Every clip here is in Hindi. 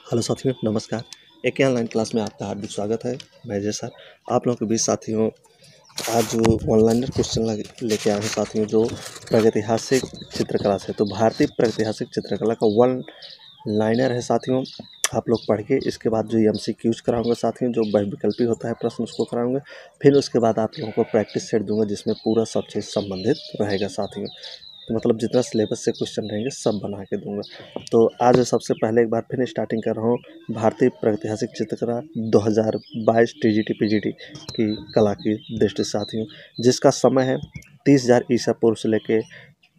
हेलो साथियों, नमस्कार। एक ऑनलाइन क्लास में आपका हार्दिक स्वागत है। मैं जय सर आप लोगों के बीच साथियों आज जो ऑनलाइनर क्वेश्चन लेके आए हैं साथियों, जो प्रागैतिहासिक चित्रकला से, तो भारतीय प्रागैतिहासिक चित्रकला का वन लाइनर है साथियों। आप लोग पढ़ के इसके बाद जो MCQs कराऊंगा साथियों, जो बहुविकल्पी होता है प्रश्न उसको कराऊंगा। फिर उसके बाद आप लोगों को प्रैक्टिस सेट दूंगा जिसमें पूरा सब चीज़ संबंधित रहेगा साथियों। तो मतलब जितना सिलेबस से क्वेश्चन रहेंगे सब बना के दूंगा। तो आज सबसे पहले एक बार फिर स्टार्टिंग कर रहा हूँ भारतीय प्रागैतिहासिक चित्रकला 2022 TGT PGT की कला की दृष्टि से साथियों, जिसका समय है 30,000 ईसा पूर्व से लेके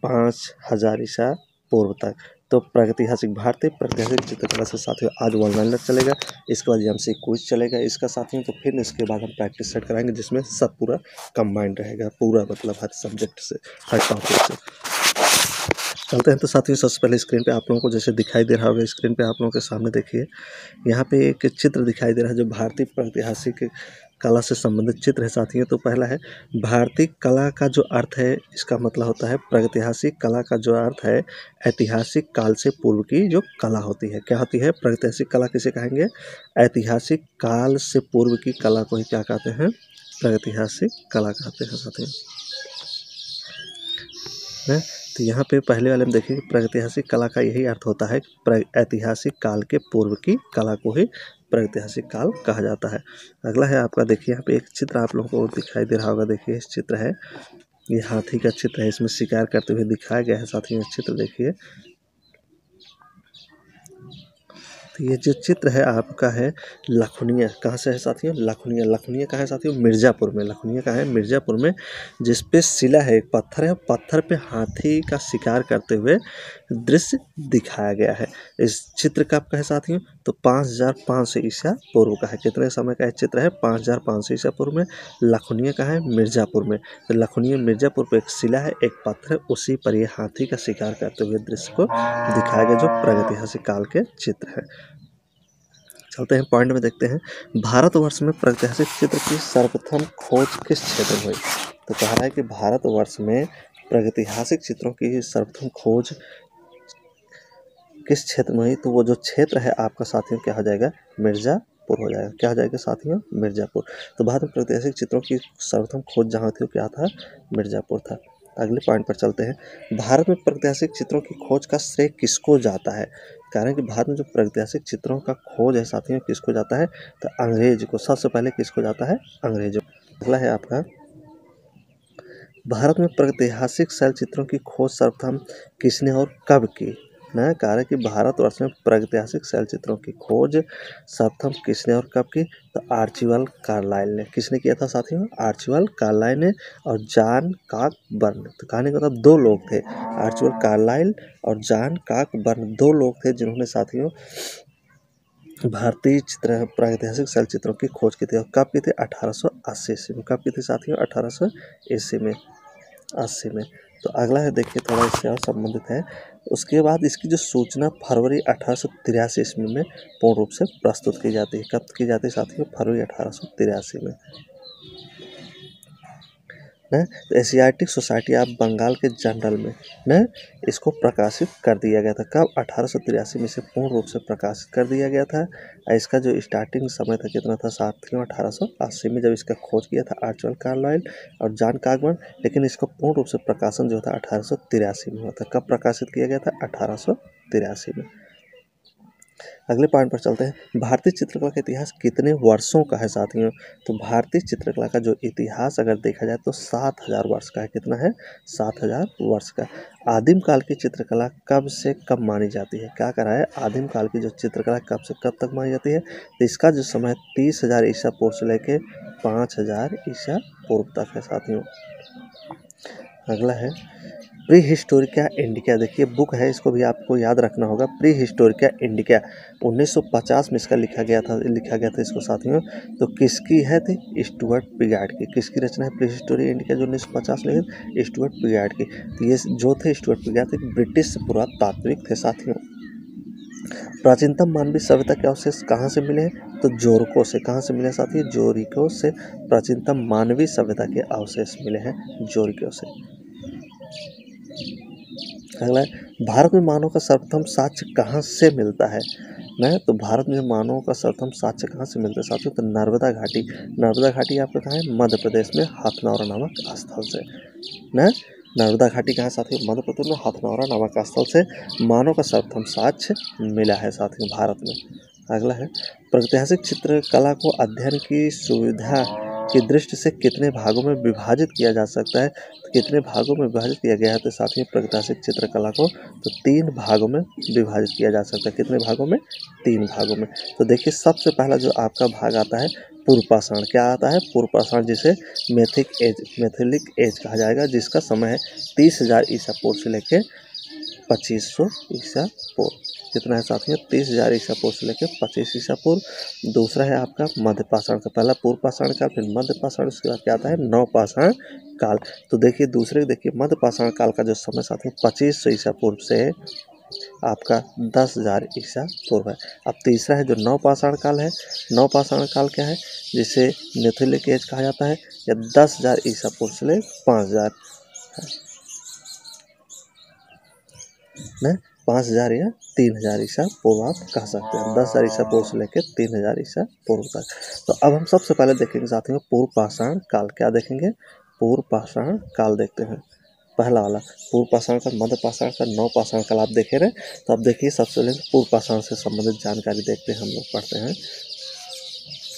5,000 ईसा पूर्व तक। तो प्रागैतिहासिक भारतीय प्रागैतिहासिक चित्रकला से साथियों आज वन लाइनर चलेगा, इसके बाद MCQs चलेगा इसका साथियों। तो फिर इसके बाद हम प्रैक्टिस सेट कराएंगे जिसमें सब पूरा कंबाइंड रहेगा, पूरा मतलब हर सब्जेक्ट से, हर टॉपिक से। चलते हैं तो साथियों, सबसे पहले स्क्रीन पे आप लोगों को जैसे दिखाई दे रहा होगा, स्क्रीन पे आप लोगों के सामने देखिए यहाँ पे एक चित्र दिखाई दे रहा है जो भारतीय प्रागैतिहासिक कला से संबंधित चित्र है साथियों। तो पहला है भारतीय कला का जो अर्थ है, इसका मतलब होता है प्रागैतिहासिक कला का जो अर्थ है ऐतिहासिक काल से पूर्व की जो कला होती है। क्या होती है प्रागैतिहासिक कला, किसे कहेंगे? ऐतिहासिक काल से पूर्व की कला को ही क्या कहते हैं? प्रागैतिहासिक कला कहते हैं साथियों। तो यहाँ पे पहले वाले में देखिए प्रागैतिहासिक कला का यही अर्थ होता है कि ऐतिहासिक काल के पूर्व की कला को ही प्रागैतिहासिक काल कहा जाता है। अगला है आपका, देखिए यहाँ पे एक चित्र आप लोगों को दिखाई दे रहा होगा। देखिए इस चित्र है, ये हाथी का चित्र है, इसमें शिकार करते हुए दिखाया गया है साथियों। चित्र देखिए, तो ये जो चित्र है आपका है लखनिया, कहाँ से है साथियों? लखनिया। लखनिया कहाँ है साथियों? मिर्ज़ापुर में। लखनिया कहाँ है? मिर्ज़ापुर में, जिस पे शिला है, एक पत्थर है, पत्थर पे हाथी का शिकार करते हुए दृश्य दिखाया गया है। इस चित्र कब का है साथियों? तो 5,500 ईसा पूर्व का है। कितने समय का चित्र है? 5,500 ईसा पूर्व में। लखनिया कहाँ है? मिर्ज़ापुर में। तो लखनिया मिर्ज़ापुर पे एक शिला है, एक पत्थर है, उसी पर ये हाथी का शिकार करते हुए दृश्य को दिखाया गया, जो प्रागैतिहासिक काल के चित्र है। चलते हैं पॉइंट में, देखते हैं भारतवर्ष में प्रागैतिहासिक चित्र की सर्वप्रथम खोज किस क्षेत्र में हुई? तो कह रहा है कि भारतवर्ष में प्रागैतिहासिक चित्रों की सर्वप्रथम खोज किस क्षेत्र में हुई? तो वो जो क्षेत्र है आपका साथियों क्या हो जाएगा? मिर्ज़ापुर हो जाएगा। क्या हो जाएगा साथियों? मिर्ज़ापुर। तो भारत में प्रागैतिहासिक चित्रों की सर्वप्रथम खोज जहाँ थी वो क्या था? मिर्ज़ापुर था। अगले पॉइंट पर चलते हैं, भारत में प्रागैतिहासिक चित्रों की खोज का श्रेय किसको जाता है? कह रहे हैं कि भारत में जो प्रागैतिहासिक चित्रों का खोज है साथियों किसको जाता है? तो अंग्रेज को। सबसे पहले किसको जाता है? अंग्रेजों। अगला है आपका, भारत में प्रागैतिहासिक शैल चित्रों की खोज सर्वप्रथम किसने और कब की? नया कह रहा है कि भारतवर्ष में प्रागैतिहासिक शैल चित्रों की खोज सर्वप्रथम किसने और कब की? तो आर्चिबाल्ड कार्लाइल ने। किसने किया था साथियों? आर्चिबाल्ड कार्लाइल ने और जॉन कॉकबर्न। तो कहने का मतलब दो लोग थे, आर्चिबाल्ड कार्लाइल और जॉन कॉकबर्न, दो लोग थे जिन्होंने साथियों भारतीय चित्र प्रागैतिहासिक शैल चित्रों की खोज की थी। और कब की थी? 1880 ईस्वी में। कब की थी साथियों? 1880 ईस्वी में, 80 में। तो अगला है, देखिए थोड़ा इससे और संबंधित है। उसके बाद इसकी जो सूचना फरवरी 1883 ईस्वी में पूर्ण रूप से प्रस्तुत की जाती है। कब की जाती है साथियों? फरवरी 1883 में। न एशियाटिक सोसाइटी ऑफ बंगाल के जर्नल में न इसको प्रकाशित कर दिया गया था। कब? 1883 में इसे पूर्ण रूप से प्रकाशित कर दिया गया था। इसका जो स्टार्टिंग समय था कितना था साथियों? 1880 में, जब इसका खोज किया था आर्चिबाल्ड कार्लाइल और जॉन कॉकबर्न। लेकिन इसको पूर्ण रूप से प्रकाशन जो था 1883 में हुआ था। कब प्रकाशित किया गया था? 1883 में। अगले पॉइंट पर चलते हैं, भारतीय चित्रकला का इतिहास कितने वर्षों का है साथियों? तो भारतीय चित्रकला का जो इतिहास अगर देखा जाए तो 7,000 वर्ष का है। कितना है? 7,000 वर्ष का। आदिम काल की चित्रकला कब से कब मानी जाती है? क्या कह रहा है? आदिम काल की जो चित्रकला कब से कब तक मानी जाती है? तो इसका जो समय 30,000 ईसा पूर्व से लेके 5,000 ईसा पूर्व तक है साथियों। अगला है प्री हिस्टोरिका इंडिका। देखिए बुक है, इसको भी आपको याद रखना होगा। प्री हिस्टोरिका इंडिका 1950 में इसका लिखा गया था इसको साथियों। तो किसकी है थी? स्टुअर्ट पिगार्ड की। किसकी रचना है प्री हिस्टोरिका इंडिका जो 1950 में लिखी? स्टुअर्ट पिगार्ड की। तो ये जो थे स्टुअर्ट पिगार्ड थे ब्रिटिश पुरातात्विक थे साथियों। प्राचीनतम मानवीय सभ्यता के अवशेष कहाँ से मिले हैं? तो जोरको से। कहाँ से मिले साथियों? जोरिको से प्राचीनतम मानवीय सभ्यता के अवशेष मिले हैं, जोरिको से। अगला है, भारत में मानव का सर्वप्रथम साक्ष्य कहाँ से मिलता है? न तो भारत में मानवों का सर्वप्रथम साक्ष्य कहाँ से मिलता है साथियों? तो नर्मदा घाटी। नर्मदा घाटी आपका कहाँ है? मध्य प्रदेश में हथनौरा नामक स्थल से। न नर्मदा घाटी कहाँ साथियों? मध्य प्रदेश में हथनौरा नामक स्थल से मानव का सर्वप्रथम साक्ष्य मिला है साथियों भारत में। अगला है, प्रागैतिहासिक चित्रकला को अध्ययन की सुविधा की दृष्टि से कितने भागों में विभाजित किया जा सकता है? तो कितने भागों में विभाजित किया गया है? तो साथियों प्रागैतिहासिक चित्रकला को तो 3 भागों में विभाजित किया जा सकता है। कितने भागों में? 3 भागों में। तो देखिए सबसे पहला जो आपका भाग आता है पूर्व पाषाण। क्या आता है? पूर्व पाषाण, जिसे मैथिलिक एज कहा जाएगा, जिसका समय है 30,000 ईसा पूर्व से लेकर 2500 ईसा पूर्व। कितना है साथियों? 30,000 ईसा पूर्व से लेकर 25 ईसा पूर्व। दूसरा है आपका मध्य पाषाण का, पहला पूर्व पाषाण काल, फिर मध्य पाषाण, उसके बाद क्या आता है? नव पाषाण काल। तो देखिए दूसरे देखिए मध्य पाषाण काल का जो समय साथियों 2500 ईसा पूर्व से आपका 10,000 ईसा पूर्व है। अब तीसरा है जो नव पाषाण काल है। नव पाषाण काल क्या है? जिसे नेथोलिक एज कहा जाता है, या 10,000 ईसा पूर्व से ले 5,000 न 5,000 या 3,000 ईसा पूर्व आप कह सकते हैं। 10,000 ईसा पूर्व से लेकर 3,000 ईसा पूर्व तक। तो अब हम सबसे पहले देखेंगे साथियों पूर्व पाषाण काल। क्या देखेंगे? पूर्व पाषाण काल देखते हैं। पहला वाला पूर्व पाषाण काल, मध्य पाषाण काल, नव पाषाण काल आप देखे रहे। तो अब देखिए सबसे पहले पूर्व पाषाण से संबंधित जानकारी देखते हैं, हम लोग पढ़ते हैं।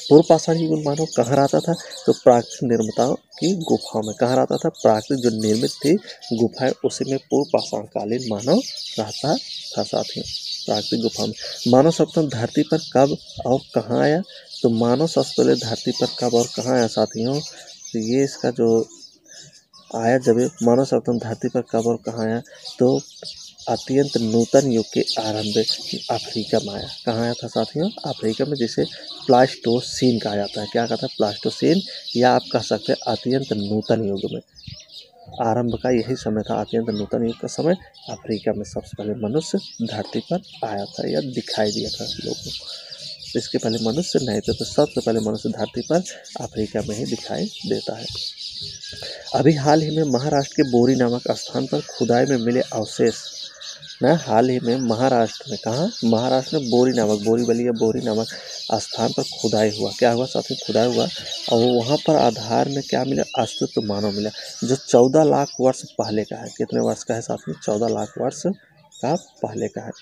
पूर्व पाषाण युग में मानव कहाँ रहता था? तो प्राकृतिक निर्मिताओं की गुफाओं में। कहाँ रहता था? प्राकृतिक जो निर्मित थी गुफाएं, उसी में पूर्व पाषाण कालीन मानव रहता था साथियों। प्राकृतिक गुफा में मानव सर्वप्रथम धरती पर कब और कहाँ आया? तो मानव सबसे पहले धरती पर कब और कहाँ आया साथियों? तो ये इसका जो आया, जब मानव सर्वप्रथम धरती पर कब और कहाँ आया? तो अत्यंत नूतन युग के आरंभ अफ्रीका में आया। कहाँ आया था साथियों? अफ्रीका में, जिसे प्लास्टोसीन कहा जाता है। क्या कहता है? प्लास्टोसीन, या आप कह सकते हैं अत्यंत नूतन युग में आरंभ का यही समय था। अत्यंत नूतन युग का समय अफ्रीका में सबसे पहले मनुष्य धरती पर आया था या दिखाई दिया था लोगों को। इसके पहले मनुष्य नहीं थे, तो सबसे पहले मनुष्य धरती पर अफ्रीका में ही दिखाई देता है। अभी हाल ही में महाराष्ट्र के बोरी नामक स्थान पर खुदाई में मिले अवशेष न, हाल ही में महाराष्ट्र में, कहाँ? महाराष्ट्र में बोरी नामक स्थान पर खुदाई हुआ। क्या हुआ साथियों? खुदाई हुआ, और वहाँ पर आधार में क्या मिला? अस्तित्व मानव मिला, जो 14 लाख वर्ष पहले का है। कितने वर्ष का है साथियों? 14 लाख वर्ष का पहले का है।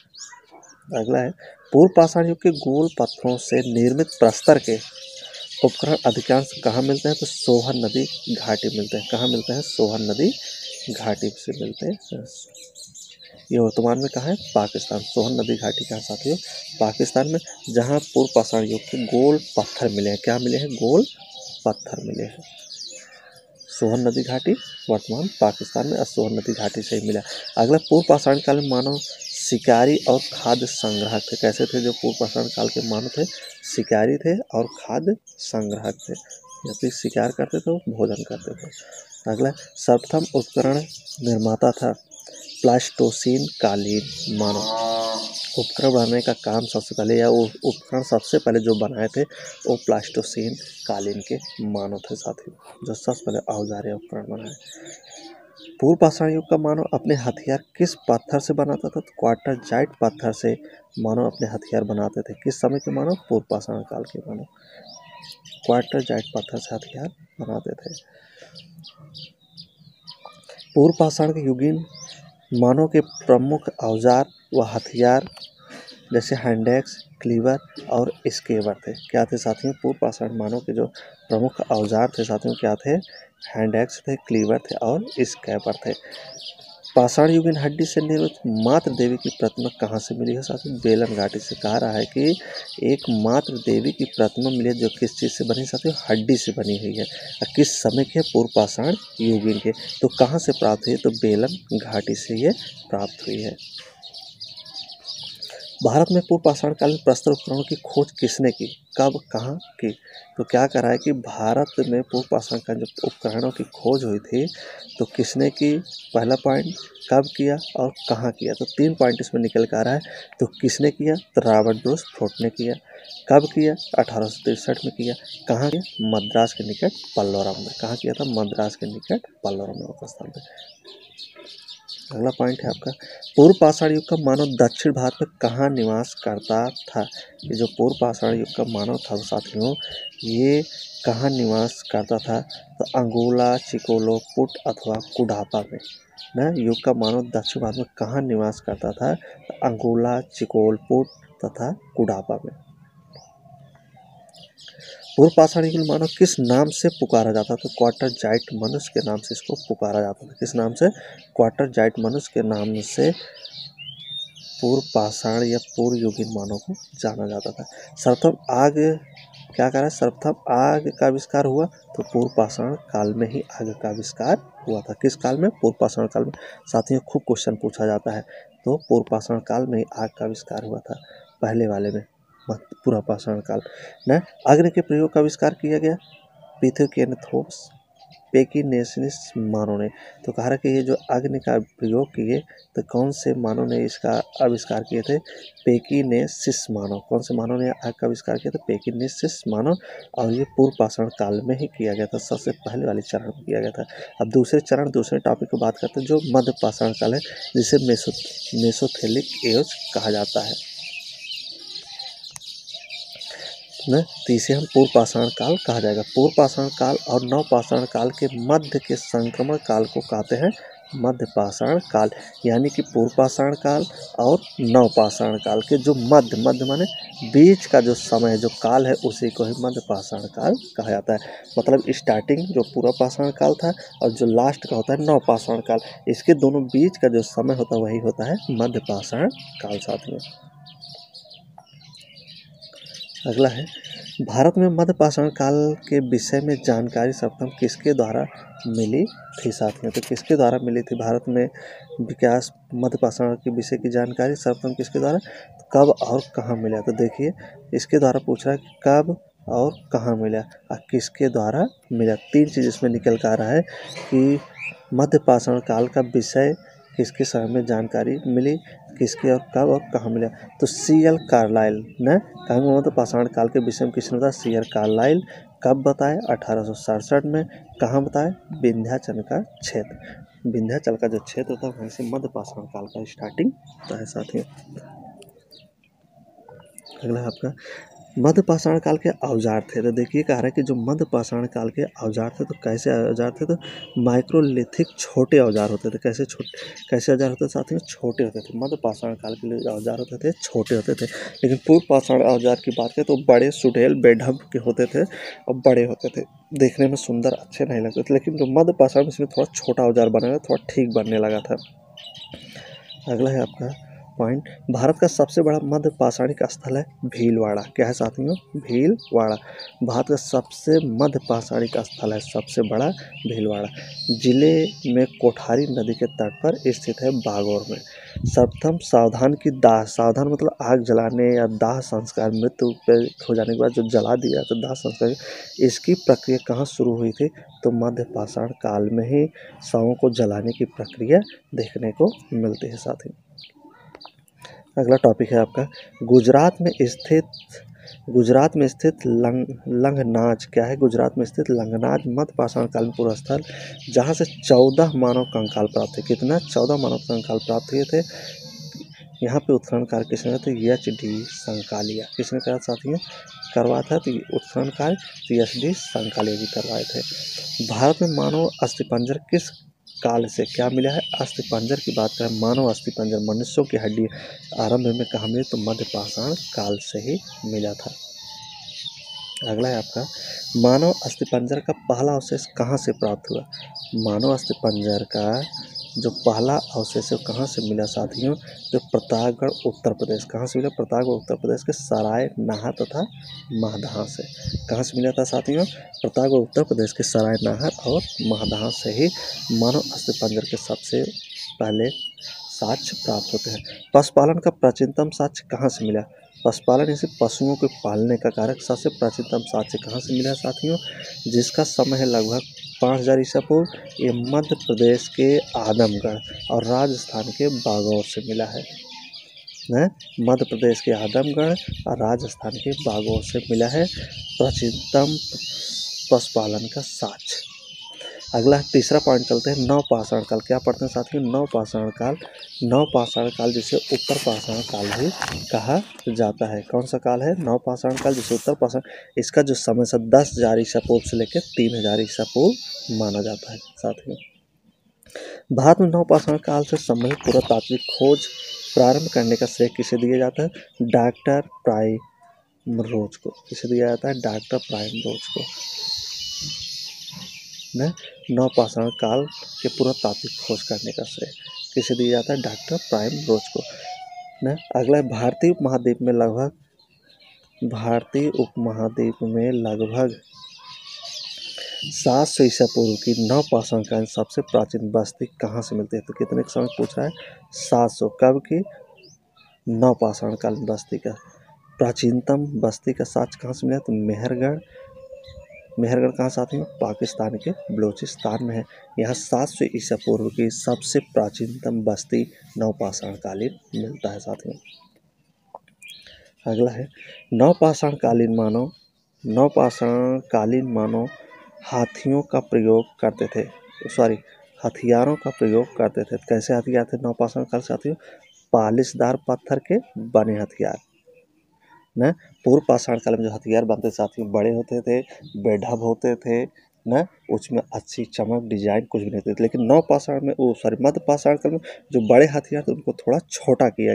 अगला है, पूर्व पाषाण युग के गोल पत्थरों से निर्मित प्रस्तर के उपकरण अधिकांश कहाँ मिलते हैं? तो सोहन नदी घाटी मिलते हैं। कहाँ मिलते हैं? सोहन नदी घाटी से मिलते हैं। ये वर्तमान में कहाँ है? पाकिस्तान। सोहन नदी घाटी कहाँ साथियों? पाकिस्तान में, जहाँ पूर्व पाषाण युग के गोल पत्थर मिले हैं। क्या मिले हैं? गोल पत्थर मिले हैं। सोहन नदी घाटी वर्तमान पाकिस्तान में, सोहन नदी घाटी से ही मिला। अगला, पूर्व पाषाण काल में मानव शिकारी और खाद्य संग्राहक थे। कैसे थे जो पूर्व पाषाण काल के मानव थे? शिकारी थे और खाद्य संग्राहक थे। जब भी शिकार करते थे, भोजन करते थे। अगला, सर्वप्रथम उपकरण निर्माता था प्लास्टोसीन कालीन मानव। उपकरण बनाने का काम सबसे पहले, या वो उपकरण सबसे पहले जो बनाए थे वो प्लास्टोसीन कालीन के मानव थे साथियों, जो सबसे पहले औजार या उपकरण बनाए। पूर्व पाषाण युग का मानव अपने हथियार किस पत्थर से बनाता था? तो क्वार्टरजाइट पत्थर से मानव अपने हथियार बनाते थे। किस समय के मानव? पूर्व पाषाण काल के मानव क्वार्टरजाइट पत्थर से हथियार बनाते थे। पूर्व पाषाण के युगीन मानव के प्रमुख औजार व हथियार जैसे हैंडेक्स, क्लीवर और स्केवर थे। क्या थे साथियों? पूर्व पाषाण मानव के जो प्रमुख औजार थे साथियों क्या थे? हैंडेक्स थे, क्लीवर थे और स्केवर थे। पाषाण युगीन हड्डी से निर्मित मातृ देवी की प्रतिमा कहाँ से मिली है साथियों? बेलन घाटी से। कहा रहा है कि एक मातृ देवी की प्रतिमा मिली है, जो किस चीज़ से बनी साथियों? हड्डी से बनी हुई है। और किस समय के? पूर्व पाषाण युगीन के। तो कहाँ से प्राप्त हुई? तो बेलन घाटी से ये प्राप्त हुई है। भारत में पूर्व पाषाण कालीन प्रस्तर उपकरणों की खोज किसने की? कब, कहाँ की? तो क्या कह रहा है कि भारत में पूर्व पाषाण कालीन जब उपकरणों की खोज हुई थी तो किसने की? पहला पॉइंट, कब किया और कहाँ किया? तो 3 पॉइंट इसमें निकल कर आ रहा है। तो किसने किया? तो रॉबर्ट ब्रूस फोर्ट ने किया। कब किया? 1863 में किया। कहाँ किया? मद्रास के निकट पल्लवरम में। कहाँ किया था? मद्रास के निकट पल्लवरम नामक स्थान में। अगला पॉइंट है आपका, पूर्व पाषाण युग का मानव दक्षिण भारत में कहाँ निवास करता था। ये जो पूर्व पाषाण युग का मानव था साथियों, ये कहाँ निवास करता था, तो अंगोला, चिकोलो, पुट अथवा कुडापा में। न युग का मानव दक्षिण भारत में कहाँ निवास करता था, तो अंगोला, चिकोल, पुट तथा कुडापा में। पूर्व पाषाण युग मानव किस नाम से पुकारा जाता था, क्वार्टर जाइट मनुष्य के नाम से इसको पुकारा जाता था। किस नाम से, क्वार्टर जाइट मनुष्य के नाम से पूर्व पाषाण या पूर्व युगीन मानव को जाना जाता था। सर्वप्रथम आग क्या करा, सर्वप्रथम आग का आविष्कार हुआ तो पूर्व पाषाण काल में ही आग का आविष्कार हुआ था। किस काल में, पूर्व पाषाण काल में। साथियों खूब क्वेश्चन पूछा जाता है, तो पूर्व पाषाण काल में ही आग का आविष्कार हुआ था, पहले वाले में पूर्व पाषाण काल न। अग्नि के प्रयोग का आविष्कार किया गया पिथेकेनथोस पेकिनेसिस मानव ने। तो कहा कि ये जो अग्नि का प्रयोग किए तो कौन से मानव ने इसका आविष्कार किए थे, पेकिनेसिस मानव। कौन से मानव ने आग का आविष्कार किया था, पेकिनेसिस मानव। और ये पूर्व पाषाण काल में ही किया गया था, सबसे पहले वाले चरण में किया गया था। अब दूसरे टॉपिक को बात करते हैं जो मध्य पाषाण काल है, जिसे मेसोथेलिक एज कहा जाता है न। तो इसे हम पूर्व पाषाण काल कहा जाएगा। पूर्व पाषाण काल और नव पाषाण काल के मध्य के संक्रमण काल को कहते हैं मध्य पाषाण काल। यानी कि पूर्व पाषाण काल और नव पाषाण काल के जो मध्य माने बीच का जो समय जो काल है, उसी को ही मध्य पाषाण काल कहा जाता है। मतलब स्टार्टिंग जो पूर्व पाषाण काल था और जो लास्ट का होता है नव पाषाण काल, इसके दोनों बीच का जो समय होता है वही होता है मध्य पाषाण काल साथियों। अगला है, भारत में मध्य पाषाण काल के विषय में जानकारी सर्वप्रथम किसके द्वारा मिली थी साथियों। तो किसके द्वारा मिली थी भारत में विकास मध्य पाषाण के विषय की जानकारी सर्वप्रथम किसके द्वारा, कब और कहाँ मिला। तो देखिए इसके द्वारा पूछ रहा है कि कब और कहाँ मिला और किसके द्वारा मिला। तीन चीज़ इसमें निकल कर आ रहा है कि मध्य पाषाण काल का विषय किसके समय में जानकारी मिली, किसके और कब और कहाँ मिला। तो C.L. कार्लाइल ने कहा मध्य पाषाण काल के विषय में किसने बताया, C.L. कार्लाइल। कब बताए, 1867 में। कहाँ बताए, विंध्याचल का क्षेत्र। विंध्याचल का जो क्षेत्र होता है वहीं से मध्य पाषाण काल का स्टार्टिंग होता है साथियों। अगला आपका मध्य पाषाण काल के औजार थे। तो देखिए कह रहा है कि जो मध्य पाषाण काल के औजार थे तो कैसे औजार थे, तो माइक्रोलिथिक छोटे औजार होते थे। कैसे औजार होते थे साथियों, छोटे होते थे। मध्य पाषाण काल के लिए औजार होते थे छोटे होते थे, लेकिन पूर्व पाषाण औजार की बात करें तो बड़े सुडैल बेढब के होते थे और बड़े होते थे, देखने में सुंदर अच्छे नहीं लगते थे। लेकिन जो मध्य पाषाण इसमें थोड़ा छोटा औजार बना, थोड़ा ठीक बनने लगा था। अगला है आपका पॉइंट, भारत का सबसे बड़ा मध्य पाषाणिक स्थल है भीलवाड़ा। क्या है साथियों, भीलवाड़ा। भारत का सबसे मध्य पाषाणिक स्थल है सबसे बड़ा भीलवाड़ा। जिले में कोठारी नदी के तट पर स्थित है बागौर में। सर्वप्रथम सावधान की दाह, सावधान मतलब आग जलाने या दाह संस्कार, मृत्यु हो जाने के बाद जो जला दिया तो दाह संस्कार, इसकी प्रक्रिया कहाँ शुरू हुई थी, तो मध्य पाषाण काल में ही शवों को जलाने की प्रक्रिया देखने को मिलती है साथियों। अगला टॉपिक है आपका, गुजरात में स्थित लंगनाज। क्या है, गुजरात में स्थित लंगनाज मध्य पाषाण काल में पूर्व स्थल, जहाँ से 14 मानव कंकाल प्राप्त थे। कितना, 14 मानव कंकाल प्राप्त हुए थे। यहाँ पे उत्खनन कार्य किसने तो H.D. संकालिया। किसने कहा साथियों, करवाया था, तो उत्खनन कार्य H.D. संकालिया जी करवाए थे। भारत में मानव अस्थिपंजर किस काल से क्या मिला है, अस्थिपंजर की बात करें, मानव अस्थिपंजर मनुष्यों की हड्डी आरंभ में कहाँ मिली, तो मध्य पाषाण काल से ही मिला था। अगला है आपका, मानव अस्थिपंजर का पहला अवशेष कहाँ से प्राप्त हुआ। मानव अस्थिपंजर का जो पहला अवशेष है कहाँ से मिला साथियों, जो प्रतापगढ़ उत्तर प्रदेश। कहाँ से मिला, प्रतापगढ़ उत्तर प्रदेश के सराय नाहर तथा महदहा से। कहाँ से मिला था साथियों, प्रतापगढ़ उत्तर प्रदेश के सराय नाहर और महदहा से ही मानव अस्थिपंजर के सबसे पहले साक्ष्य प्राप्त होते हैं। पशुपालन का प्राचीनतम साक्ष्य कहाँ से मिला, पशुपालन इसे पशुओं को पालने का कारक सबसे प्राचीनतम साक्ष्य कहाँ से मिला साथियों, जिसका समय है लगभग 5000 ईसा पूर्व। ये मध्य प्रदेश के आदमगढ़ और राजस्थान के बागौर से मिला है। मध्य प्रदेश के आदमगढ़ और राजस्थान के बागौर से मिला है प्राचीनतम पशुपालन का साक्ष्य। अगला तीसरा पॉइंट चलते हैं नवपाषाण काल। क्या पढ़ते हैं साथियों? नवपाषाण काल। नवपाषाण काल जिसे उत्तर पाषाण काल भी कहा जाता है। कौन सा काल है? नवपाषाण काल जिसे उत्तर पाषाण। इसका जो समय से 10,000 ईसा पूर्व से लेकर 3,000 ईसा पूर्व माना जाता है साथियों। भारत में नवपाषाण काल से संबंधित पुरातात्विक खोज प्रारंभ करने का श्रेय किसे दिया जाता है? डॉक्टर प्राइमरोज को। किसे दिया जाता है? डॉक्टर प्राइमरोज को। नवपाषाण काल के पुरातात्विक खोज करने का श्रेय किसे दिया जाता है? डॉक्टर प्राइमरोज को। अगला भारतीय उपमहाद्वीप में लगभग 700 ईसा पूर्व की नवपाषाण काल सबसे प्राचीन बस्ती कहाँ से मिलती है? तो कितने के समय पूछ रहा है? 700। कब की? नवपाषाण काल बस्ती का प्राचीनतम बस्ती का साक्ष्य कहाँ से मिला? तो मेहरगढ़। मेहरगढ़ कहाँ साथियों? पाकिस्तान के बलूचिस्तान में है। यहाँ 700 ईसा पूर्व की सबसे प्राचीनतम बस्ती नवपाषाण कालीन मिलता है साथियों। अगला है नवपाषाण कालीन मानव हाथियों का प्रयोग करते थे। हथियारों का प्रयोग करते थे। कैसे हथियार थे नवपाषाण काल साथियों? पालिशदार पत्थर के बने हथियार। न पूर्व पाषाण काल में जो हथियार बनते साथियों बड़े होते थे, बेढब होते थे, न उसमें अच्छी चमक डिजाइन कुछ भी नहीं थी। लेकिन मध्य पाषाण काल में जो बड़े हथियार थे उनको थोड़ा छोटा किया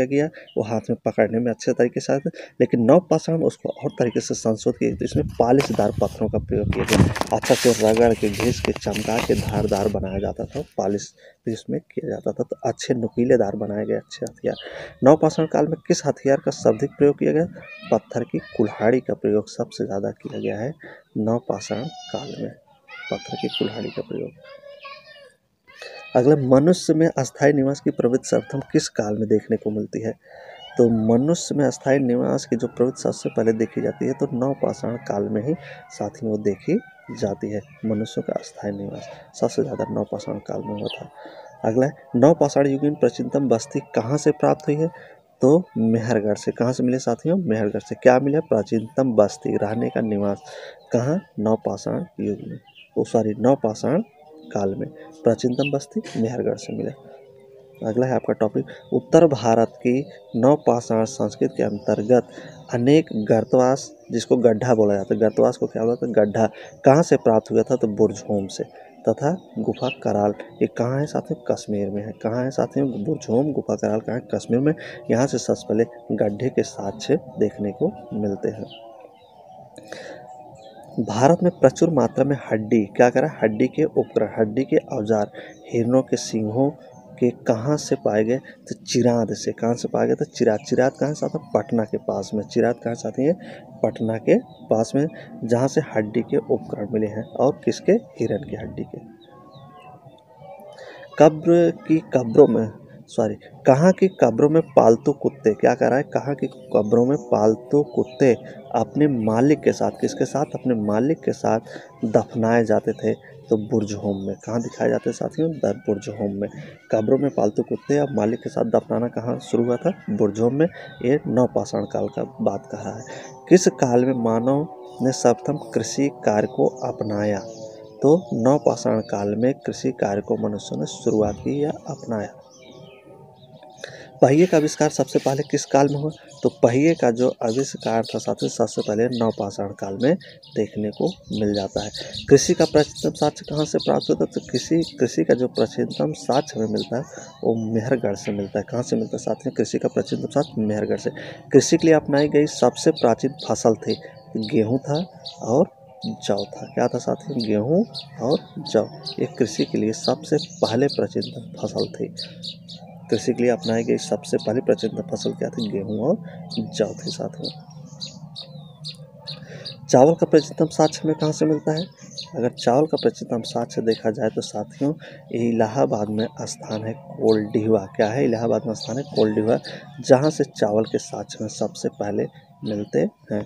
गया, वो हाथ में पकड़ने में अच्छे तरीके से आते। लेकिन नवपाषाण में उसको और तरीके से संशोधित किया, तो इसमें पालिशदार पत्थरों का प्रयोग किया गया। अच्छा से रगड़ के, घिस के, चमका के धारदार बनाया जाता था, पालिश इसमें किया जाता था, तो अच्छे नुकीलेदार बनाए गए अच्छे हथियार। नवपाषाण काल में किस हथियार का सर्वाधिक प्रयोग किया गया? पत्थर की कुल्हाड़ी का प्रयोग सबसे ज़्यादा किया गया है नवपाषाण काल में, पत्थर की कुल्हाड़ी का प्रयोग। अगला मनुष्य में अस्थायी निवास की प्रवृत्ति सर्वप्रथम किस काल में देखने को मिलती है? तो मनुष्य में अस्थायी निवास की जो प्रवृत्ति सबसे पहले देखी जाती है तो नवपाषाण काल में ही साथियों वो देखी जाती है। मनुष्यों का अस्थायी निवास सबसे ज़्यादा नवपाषाण काल में हुआ था। अगला नवपाषाण युग में प्राचीनतम बस्ती कहाँ से प्राप्त हुई है? तो मेहरगढ़ से। कहाँ से मिले साथियों? मेहरगढ़ से। क्या मिला? प्राचीनतम बस्ती, रहने का निवास। कहाँ? नवपाषाण युग में, नवपाषाण काल में प्राचीनतम बस्ती मेहरगढ़ से मिला। अगला है आपका टॉपिक उत्तर भारत की नवपाषाण संस्कृति के अंतर्गत अनेक गर्तवास, जिसको गड्ढा बोला जाता है, गर्तवास को क्या बोला जाता है? गड्ढा। कहाँ से प्राप्त हुआ था? तो बुरझोम से। तथा गुफा कराल, ये कहाँ है साथियों? कश्मीर में है। कहाँ है साथियों? बुरझोम गुफा कराल कहाँ है? कश्मीर में। यहाँ से सबसे पहले गड्ढे के साक्ष्य देखने को मिलते हैं। भारत में प्रचुर मात्रा में हड्डी, क्या करा? हड्डी के उपकरण, हड्डी के औजार, हिरणों के सींगों के कहाँ से पाए गए? तो चिराद से। कहाँ से पाए गए? तो चिराद कहाँ साथ है? पटना के पास में। चिराद कहाँ साथी है? पटना के पास में, जहाँ से हड्डी के उपकरण मिले हैं। और किसके? हिरण की हड्डी के। कहाँ की कब्रों में पालतू कुत्ते, क्या कह रहा है? कहाँ की कब्रों में पालतू कुत्ते अपने मालिक के साथ, किसके साथ? अपने मालिक के साथ दफनाए जाते थे। तो बुरझोम में। कहाँ दिखाए जाते हैं साथियों? बुरझोम में। कब्रों में पालतू कुत्ते अब मालिक के साथ दफनाना कहाँ शुरू हुआ था? बुरझोम में। ये नवपाषाण काल का बात कर रहा है। किस काल में मानव ने सर्वप्रथम कृषि कार्य को अपनाया? तो नवपाषाण काल में कृषि कार्य को मनुष्यों ने शुरुआत की या अपनाया। पहिए का आविष्कार सबसे पहले किस काल में हुआ? तो पहिए का जो आविष्कार था साथियों सबसे पहले नवपाषाण काल में देखने को मिल जाता है। कृषि का प्राचीनतम साक्ष्य कहाँ से प्राप्त होता है? तो कृषि का जो प्राचीनतम साक्ष्य हमें मिलता है वो मेहरगढ़ से मिलता है। कहाँ से मिलता है साथियों? कृषि का प्राचीनतम साक्ष्य मेहरगढ़ से। कृषि के लिए अपनाई गई सबसे प्राचीन फसल थी गेहूँ था और जौ था। क्या था साथियों? गेहूँ और जौ। ये कृषि के लिए सबसे पहले प्राचीनतम फसल थी। कृषि के लिए अपनाई गई सबसे पहली प्राचीनतम फसल क्या थी? गेहूं और जौ थी साथियों। चावल का प्राचीनतम साक्ष्य हमें कहाँ से मिलता है? अगर चावल का प्राचीनतम साक्ष्य देखा जाए तो साथियों इलाहाबाद में स्थान है कोल्डिहवा। क्या है? इलाहाबाद में स्थान है कोल्डिहवा, जहाँ से चावल के साक्ष्य में सबसे पहले मिलते हैं।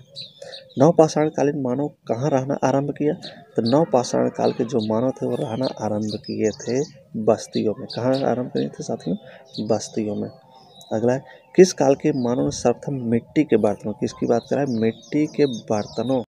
नवपाषाण कालीन मानव कहाँ रहना आरंभ किया? तो नवपाषाण काल के जो मानव थे वो रहना आरंभ किए थे बस्तियों में। कहाँ आरंभ किए थे साथियों? बस्तियों में। अगला है किस काल के मानव ने सर्वप्रथम मिट्टी के बर्तनों, किसकी बात कर रहा है? मिट्टी के बर्तनों